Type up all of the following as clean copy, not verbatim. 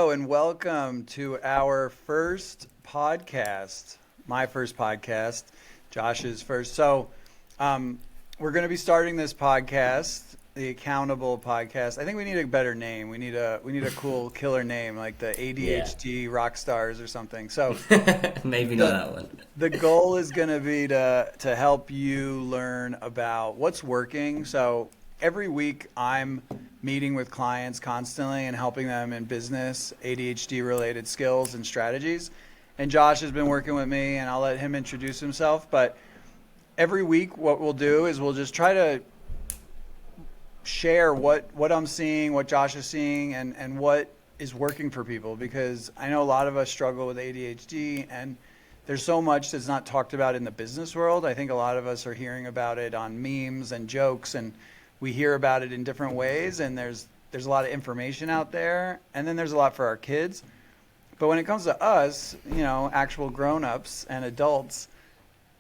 Hello and welcome to our first podcast, my first podcast, Josh's first. We're going to be starting this podcast, the Accountable Podcast. I think we need a better name. We need a cool killer name like the ADHD rock stars or something. So maybe not that one. The goal is going to be to help you learn about what's working. So every week I'm meeting with clients constantly and helping them in business, ADHD related skills and strategies. And Josh has been working with me, and I'll let him introduce himself. But every week what we'll do is we'll just try to share what I'm seeing, what Josh is seeing, and what is working for people. Because I know a lot of us struggle with ADHD, and there's so much that's not talked about in the business world. I think a lot of us are hearing about it on memes and jokes, and we hear about it in different ways, and there's a lot of information out there, and then there's a lot for our kids. But when it comes to us, actual grown-ups and adults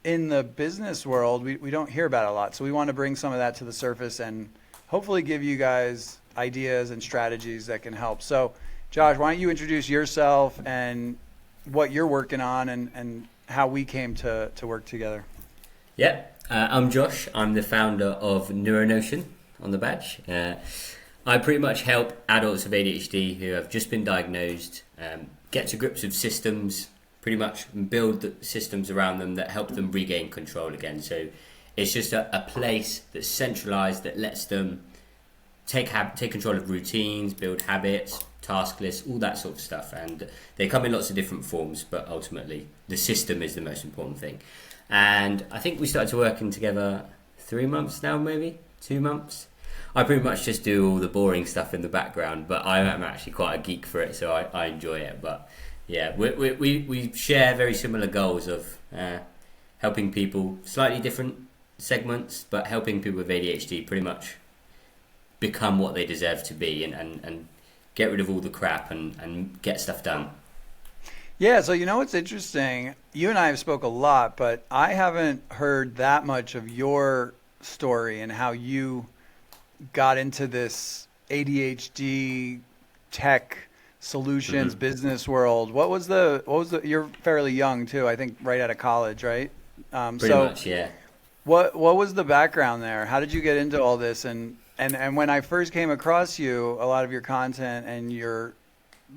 in the business world, we don't hear about it a lot. So we want to bring some of that to the surface and hopefully give you guys ideas and strategies that can help. So Josh, why don't you introduce yourself and what you're working on and how we came to work together? Yeah, I'm Josh. I'm the founder of Neuro Notion on the badge. I pretty much help adults with ADHD who have just been diagnosed get to grips with systems, pretty much build the systems around them that help them regain control again. So it's just a place that's centralized that lets them take control of routines, build habits, task lists, all that sort of stuff. And they come in lots of different forms, but ultimately the system is the most important thing. And I think we started working together 3 months now, maybe 2 months. I pretty much just do all the boring stuff in the background, but I am actually quite a geek for it, so I enjoy it. But yeah, we share very similar goals of helping people, slightly different segments, but helping people with ADHD pretty much become what they deserve to be and get rid of all the crap and get stuff done. Yeah, so what's interesting, you and I have spoke a lot, but I haven't heard that much of your story and how you got into this ADHD tech solutions business world. What was the you're fairly young too, I think right out of college, right? Pretty much, yeah. What was the background there? How did you get into all this? And when I first came across you, a lot of your content and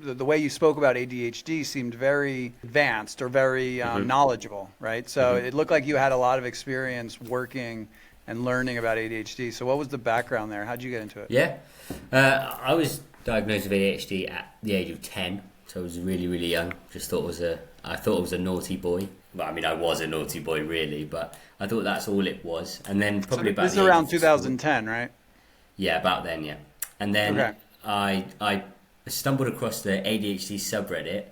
the way you spoke about ADHD seemed very advanced or very knowledgeable, right? So it looked like you had a lot of experience working and learning about ADHD. So what was the background there? How'd you get into it? Yeah, I was diagnosed with ADHD at the age of 10, so I was really, really young. I thought I was a naughty boy. Well, I mean, I was a naughty boy, really, but I thought that's all it was. And then probably about this is around 2010, right? Yeah, about then, yeah. And then okay. I stumbled across the ADHD subreddit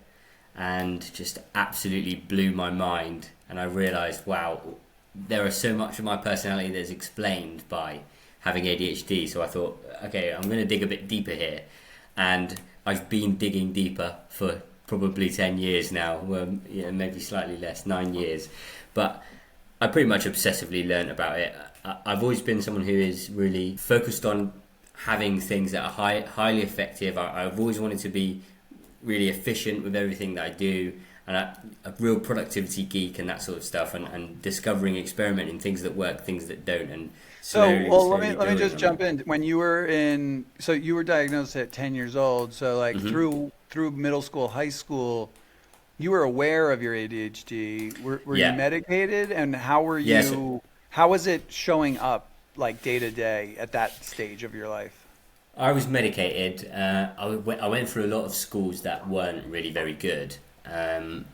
and just absolutely blew my mind. And I realised, wow, there is so much of my personality that's explained by having ADHD. So I thought, okay, I'm going to dig a bit deeper here. And I've been digging deeper for probably 10 years now, maybe slightly less, 9 years. But I pretty much obsessively learned about it. I've always been someone who is really focused on having things that are highly effective. I've always wanted to be really efficient with everything that I do, and a real productivity geek and that sort of stuff, and discovering, experimenting things that work, things that don't, and let me just jump in. When you were diagnosed at 10 years old, so like through middle school, high school, you were aware of your ADHD. Were you medicated, and how were you? Yes. How was it showing up like day to day at that stage of your life? I was medicated. I went through a lot of schools that weren't really very good. And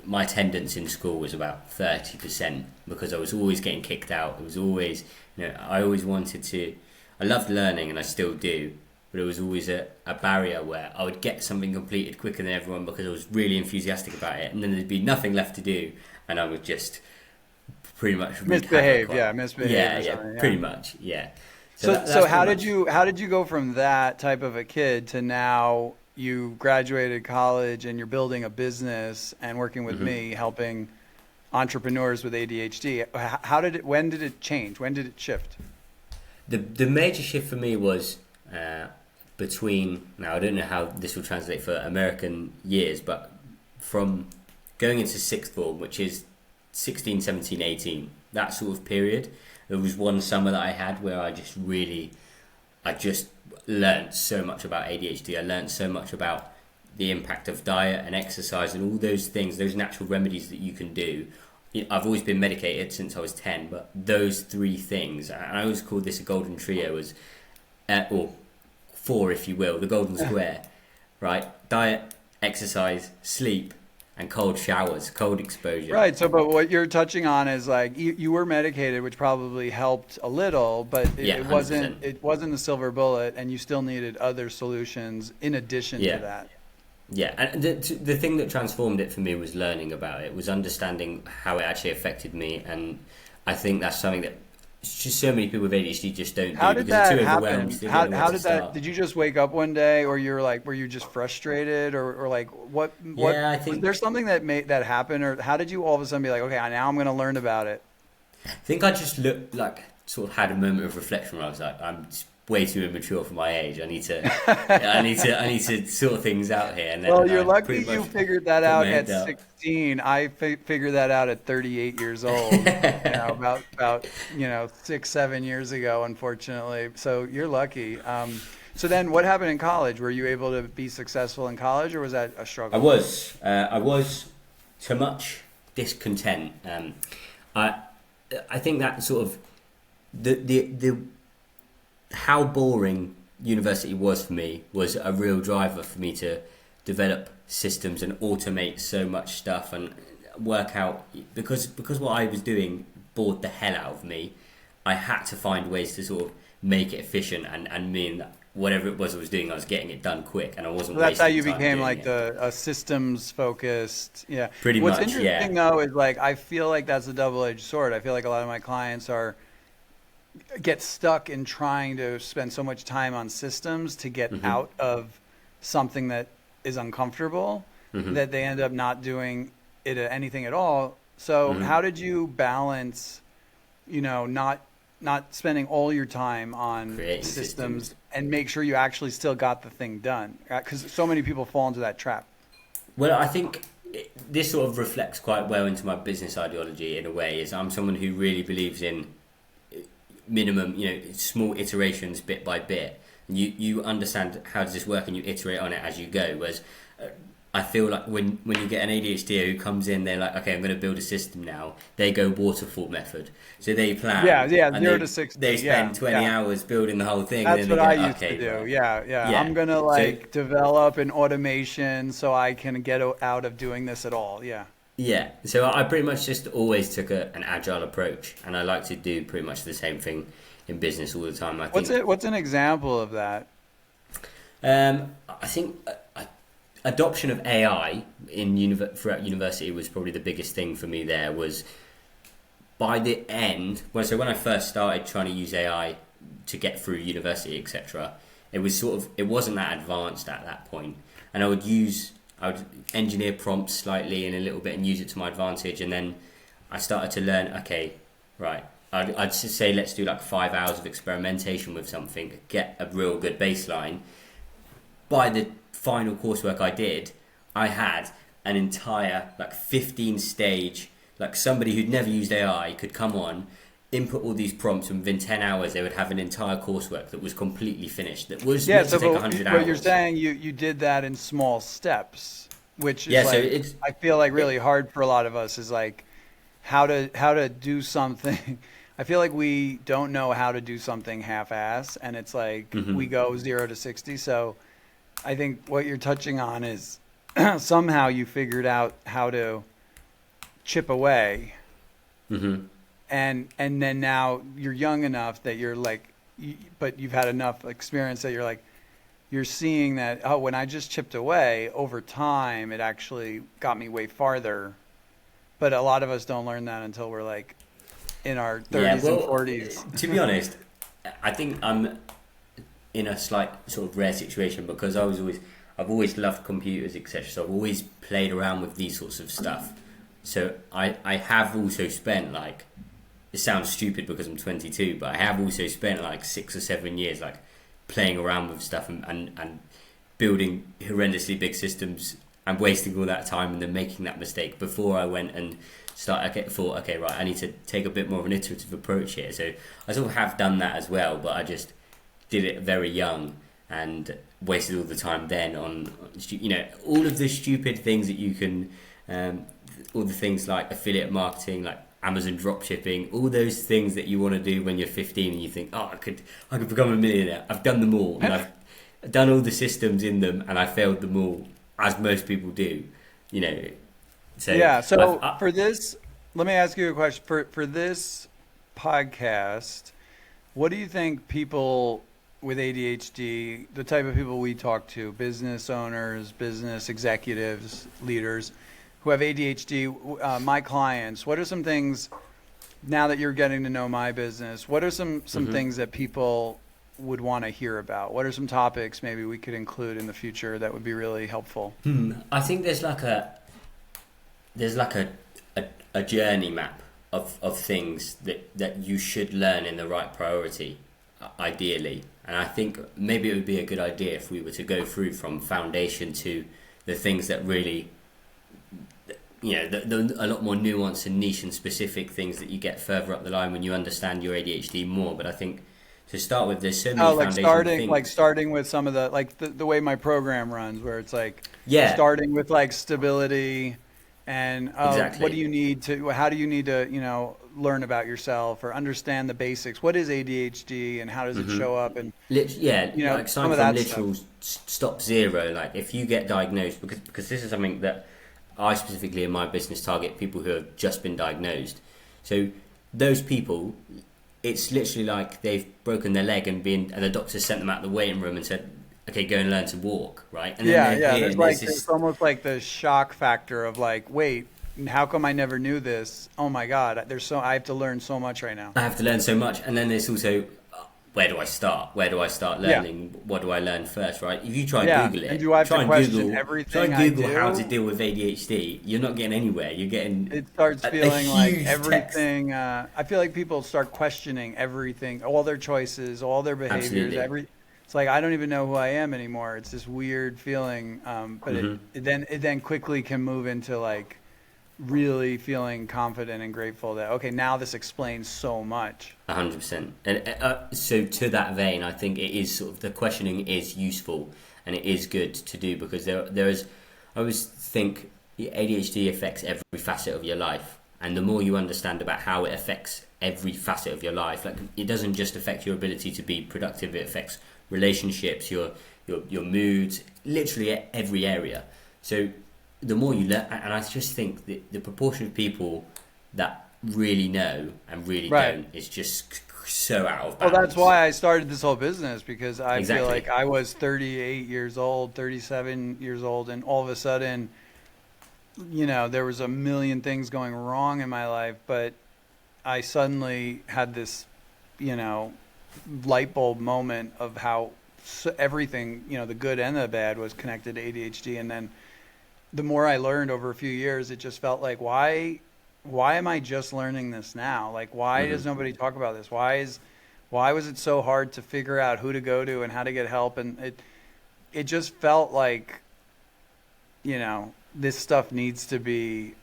my attendance in school was about 30% because I was always getting kicked out. It was always, I always wanted to. I loved learning, and I still do, but it was always a barrier where I would get something completed quicker than everyone because I was really enthusiastic about it, and then there'd be nothing left to do, and I would just pretty much misbehave. Pretty much, yeah. So how did you go from that type of a kid to now? You graduated college and you're building a business and working with me, helping entrepreneurs with ADHD. When did it change? When did it shift? The major shift for me was between, now I don't know how this will translate for American years, but from going into sixth form, which is 16, 17, 18, that sort of period, there was one summer that I had where I just learned so much about ADHD. I learned so much about the impact of diet and exercise and all those things, those natural remedies that you can do. I've always been medicated since I was 10, but those three things, and I always call this a golden trio, or four if you will, the golden square, right? Diet, exercise, sleep, and cold showers, cold exposure. Right. So, but what you're touching on is like you were medicated, which probably helped a little, but it wasn't the silver bullet, and you still needed other solutions in addition to that. Yeah, and the thing that transformed it for me was learning about it, was understanding how it actually affected me, and I think that's something that just so many people with ADHD just don't How do did because that they're too happen? overwhelmed. How did that? Did you just wake up one day, or were you just frustrated, or like what? Yeah, I think was there something that made that happen, or how did you all of a sudden be like, okay, now I'm going to learn about it? I think I just looked like sort of had a moment of reflection where I was like, I'm way too immature for my age. I need to sort things out here. And then well, you're lucky you figured that out at 16. I figured that out at 38 years old. About 6-7 years ago, unfortunately. So you're lucky. So then, what happened in college? Were you able to be successful in college, or was that a struggle? I was to much discontent. I think that sort of the how boring university was for me was a real driver for me to develop systems and automate so much stuff and work out, because what I was doing bored the hell out of me. I had to find ways to sort of make it efficient and mean that whatever it was I was doing, I was getting it done quick, and I wasn't. So that's how you wasting time became doing like it. a systems focused. Yeah. Pretty What's much, interesting though is like I feel like that's a double-edged sword. I feel like a lot of my clients get stuck in trying to spend so much time on systems to get out of something that is uncomfortable that they end up not doing anything at all. So how did you balance, not spending all your time on creating systems and make sure you actually still got the thing done? Because so many people fall into that trap. Well, I think this sort of reflects quite well into my business ideology in a way. Is I'm someone who really believes in minimum, small iterations bit by bit. And you understand how does this work, and you iterate on it as you go. Whereas I feel like when you get an ADHD who comes in, they're like, okay, I'm going to build a system now. They go waterfall method. So they plan. Yeah, 0 to 60. They spend 20 hours building the whole thing. That's and then what they go, I used to do. Right. Yeah. I'm going to develop an automation so I can get out of doing this at all. Yeah. Yeah, so I pretty much just always took an agile approach, and I like to do pretty much the same thing in business all the time. What's an example of that? I think adoption of AI throughout university was probably the biggest thing for me. There was by the end. So when I first started trying to use AI to get through university, etc., it wasn't that advanced at that point, and I would engineer prompts slightly in a little bit and use it to my advantage. And then I started to learn, okay, right, I'd just say let's do like 5 hours of experimentation with something, get a real good baseline. By the final coursework I did, I had an entire 15 stage, somebody who'd never used AI could come on, input all these prompts, and within 10 hours they would have an entire coursework that was completely finished. That was meant to take 100 hours. But you're saying you did that in small steps, which is I feel like really hard for a lot of us is like how to do something. I feel like we don't know how to do something half-ass, and it's like we go 0 to 60. So I think what you're touching on is somehow you figured out how to chip away. And then now you're young enough that you're but you've had enough experience that you're seeing that, when I just chipped away over time, it actually got me way farther. But a lot of us don't learn that until we're in our 30s and 40s. To be honest, I think I'm in a slight sort of rare situation because I've always loved computers, etc. So I've always played around with these sorts of stuff. So I have also spent it sounds stupid because I'm 22, but I have also spent 6 or 7 years playing around with stuff and building horrendously big systems and wasting all that time and then making that mistake before I went and thought, okay, right, I need to take a bit more of an iterative approach here. So I sort of have done that as well, but I just did it very young and wasted all the time then on, all of the stupid things that you can, all the things like affiliate marketing, like Amazon dropshipping, all those things that you want to do when you're 15 and you think, I could become a millionaire. I've done them all, and I've done all the systems in them, and I failed them all, as most people do, So yeah. So for this, let me ask you a question. For this podcast, what do you think people with ADHD, the type of people we talk to, business owners, business executives, leaders who have ADHD, my clients, what are some things, now that you're getting to know my business, what are some things that people would want to hear about? What are some topics maybe we could include in the future that would be really helpful? I think there's like a journey map of things that you should learn in the right priority, ideally. And I think maybe it would be a good idea if we were to go through from foundation to the things that really, a lot more nuanced and niche and specific things that you get further up the line when you understand your ADHD more. But I think to start with, there's so many foundational things. Starting with some of the way my program runs, where it's starting with stability and Exactly. how do you need to learn about yourself or understand the basics. What is ADHD and how does it show up? And starting some of from that literal stop zero. Like if you get diagnosed, because this is something that I specifically in my business target people who have just been diagnosed. So those people, it's literally like they've broken their leg and the doctor sent them out the waiting room and said, okay, go and learn to walk, right? And then there's almost like the shock factor of wait, how come I never knew this? Oh my God, I have to learn so much right now. I have to learn so much. And then there's also, where do I start? Where do I start learning? What do I learn first, right? If you try and Google it, and do I have to question everything try and Google how to deal with ADHD, you're not getting anywhere. You're getting it starts feeling like everything. Text. I feel like people start questioning everything, all their choices, all their behaviors, Absolutely. It's like I don't even know who I am anymore. It's this weird feeling, but it then quickly can move into really feeling confident and grateful that okay, now this explains so much. 100%. And so to that vein, I think it is sort of the questioning is useful and it is good to do because there is. I always think ADHD affects every facet of your life, and the more you understand about how it affects every facet of your life, it doesn't just affect your ability to be productive. It affects relationships, your moods, literally every area. So the more you learn, and I just think the proportion of people that really know and really don't is just so out of balance. Well, that's why I started this whole business, because I feel Exactly. like I was 38 years old, 37 years old, and all of a sudden, there was a million things going wrong in my life, but I suddenly had this, light bulb moment of how everything, the good and the bad was connected to ADHD. And then the more I learned over a few years, it just felt like, why am I just learning this now? Why does nobody talk about this? Why was it so hard to figure out who to go to and how to get help? And it just felt like, this stuff needs to be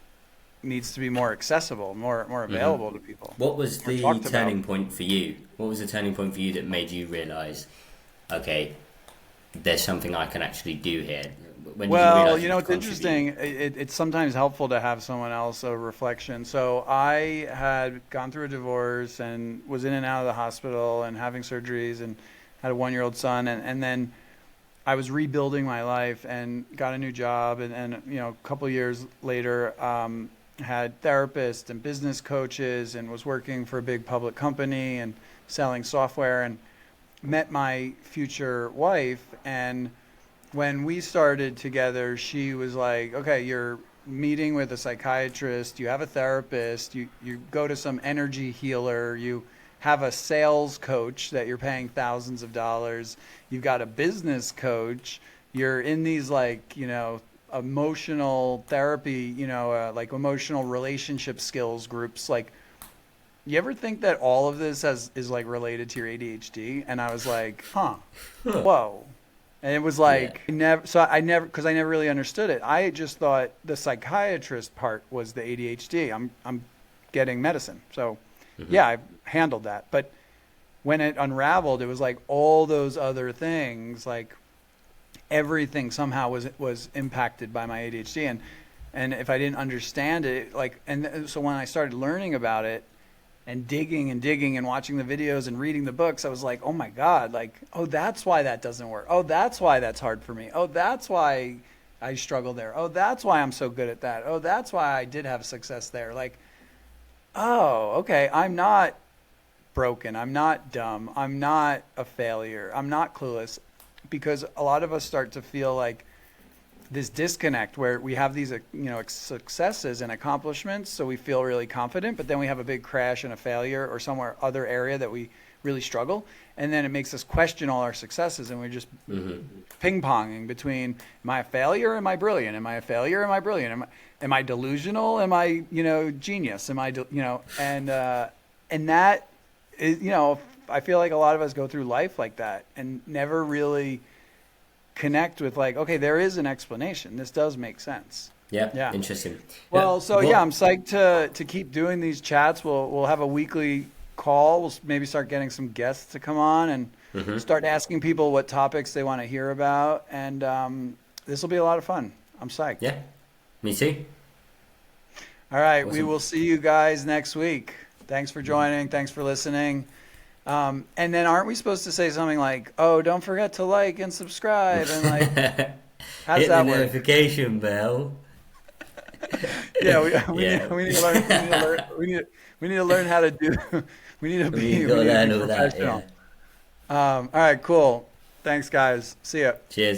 more accessible, more available to people. What was the turning point for you? What was the turning point for you that made you realize, okay, there's something I can actually do here? When did you realize you could it's interesting. It's sometimes helpful to have someone else, a reflection. So I had gone through a divorce and was in and out of the hospital and having surgeries and had a 1-year-old son. And then I was rebuilding my life and got a new job. And a couple of years later, had therapists and business coaches and was working for a big public company and selling software, and met my future wife. And when we started together, she was like, okay, you're meeting with a psychiatrist, you have a therapist, you go to some energy healer, you have a sales coach that you're paying thousands of dollars, you've got a business coach, you're in these emotional therapy, emotional relationship skills groups. you ever think that all of this is like related to your ADHD? And I was like, whoa. And it was like, I never, because I never really understood it. I just thought the psychiatrist part was the ADHD. I'm getting medicine. So yeah, I handled that. But when it unraveled, it was like all those other things, like everything somehow was impacted by my ADHD. And if I didn't understand it, like, and so when I started learning about it and digging and watching the videos and reading the books, I was like, oh my God, like, oh, that's why that doesn't work. Oh, that's why that's hard for me. Oh, that's why I struggle there. Oh, that's why I'm so good at that. Oh, that's why I did have success there. Like, oh, okay, I'm not broken. I'm not dumb. I'm not a failure. I'm not clueless. Because a lot of us start to feel like this disconnect where we have these, successes and accomplishments, so we feel really confident, but then we have a big crash and a failure or somewhere other area that we really struggle, and then it makes us question all our successes, and we're just ping-ponging between, am I a failure? Am I brilliant? Am I a failure? Am I brilliant? Am I delusional? Am I, genius? Am I, and that is, I feel like a lot of us go through life like that and never really connect with like, okay, there is an explanation. This does make sense. Yeah. Interesting. Well, so yeah, I'm psyched to keep doing these chats. We'll have a weekly call. We'll maybe start getting some guests to come on and start asking people what topics they want to hear about. And this will be a lot of fun. I'm psyched. Yeah, me too. All right. Awesome. We will see you guys next week. Thanks for joining. Thanks for listening. And then aren't we supposed to say something like, oh, don't forget to like and subscribe and like, how's hit that the work? Notification bell. Yeah, we need to learn. We need to learn how to do. We need to be professional. That, yeah. All right, cool. Thanks, guys. See ya. Cheers.